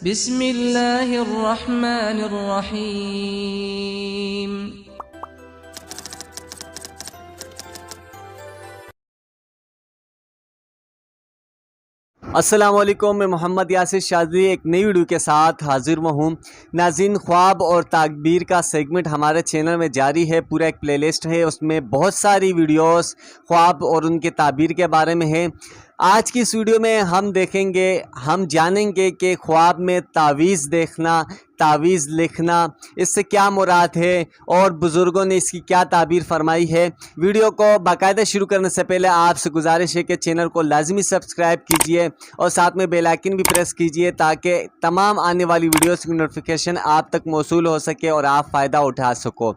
بسم اللہ الرحمن الرحیم۔ السلام علیکم، میں محمد یاسر شاذلی ایک نئی ویڈیو کے ساتھ حاضر ہوں۔ ناظرین، خواب اور تعبیر کا سیگمنٹ ہمارے چینل میں جاری ہے، پورا ایک پلے لسٹ ہے، اس میں بہت ساری ویڈیوز خواب اور ان کے تعبیر کے بارے میں ہے۔ آج کی اس ویڈیو میں ہم جانیں گے کہ خواب میں تعویذ دیکھنا، تعویذ لکھنا، اس سے کیا مراد ہے اور بزرگوں نے اس کی کیا تعبیر فرمائی ہے۔ ویڈیو کو باقاعدہ شروع کرنے سے پہلے آپ سے گزارش ہے کہ چینل کو لازمی سبسکرائب کیجئے اور ساتھ میں بیل آئیکن بھی پریس کیجئے تاکہ تمام آنے والی ویڈیوز کی نوٹیفیکیشن آپ تک موصول ہو سکے اور آپ فائدہ اٹھا سکو۔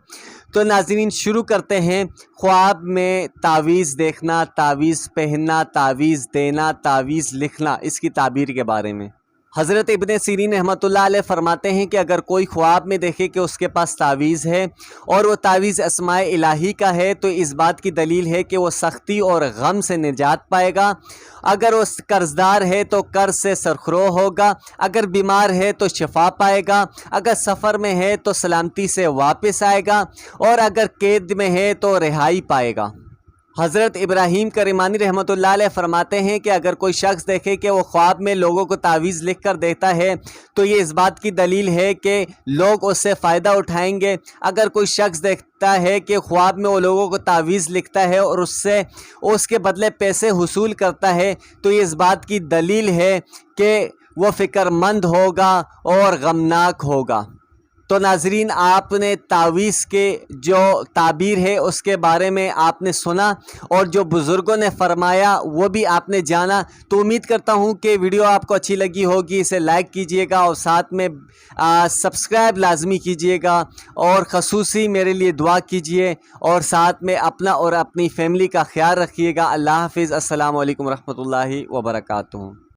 تو ناظرین، شروع کرتے ہیں۔ خواب میں تعویذ دیکھنا، تعویذ پہننا، تعویذ دینا، تعویذ لکھنا، اس کی تعبیر کے بارے میں حضرت ابن سیرین رحمۃ اللہ علیہ فرماتے ہیں کہ اگر کوئی خواب میں دیکھے کہ اس کے پاس تعویذ ہے اور وہ تعویذ اسماء الہی کا ہے تو اس بات کی دلیل ہے کہ وہ سختی اور غم سے نجات پائے گا۔ اگر وہ قرضدار ہے تو قرض سے سرخرو ہوگا، اگر بیمار ہے تو شفا پائے گا، اگر سفر میں ہے تو سلامتی سے واپس آئے گا، اور اگر قید میں ہے تو رہائی پائے گا۔ حضرت ابراہیم کرمانی رحمۃ اللہ علیہ فرماتے ہیں کہ اگر کوئی شخص دیکھے کہ وہ خواب میں لوگوں کو تعویذ لکھ کر دیتا ہے تو یہ اس بات کی دلیل ہے کہ لوگ اس سے فائدہ اٹھائیں گے۔ اگر کوئی شخص دیکھتا ہے کہ خواب میں وہ لوگوں کو تعویذ لکھتا ہے اور اس کے بدلے پیسے حصول کرتا ہے تو یہ اس بات کی دلیل ہے کہ وہ فکر مند ہوگا اور غمناک ہوگا۔ تو ناظرین، آپ نے تعویذ کے جو تعبیر ہے اس کے بارے میں آپ نے سنا اور جو بزرگوں نے فرمایا وہ بھی آپ نے جانا۔ تو امید کرتا ہوں کہ ویڈیو آپ کو اچھی لگی ہوگی، اسے لائک کیجئے گا اور ساتھ میں سبسکرائب لازمی کیجئے گا اور خصوصی میرے لیے دعا کیجئے اور ساتھ میں اپنا اور اپنی فیملی کا خیال رکھیے گا۔ اللہ حافظ۔ السلام علیکم ورحمۃ اللہ وبرکاتہ۔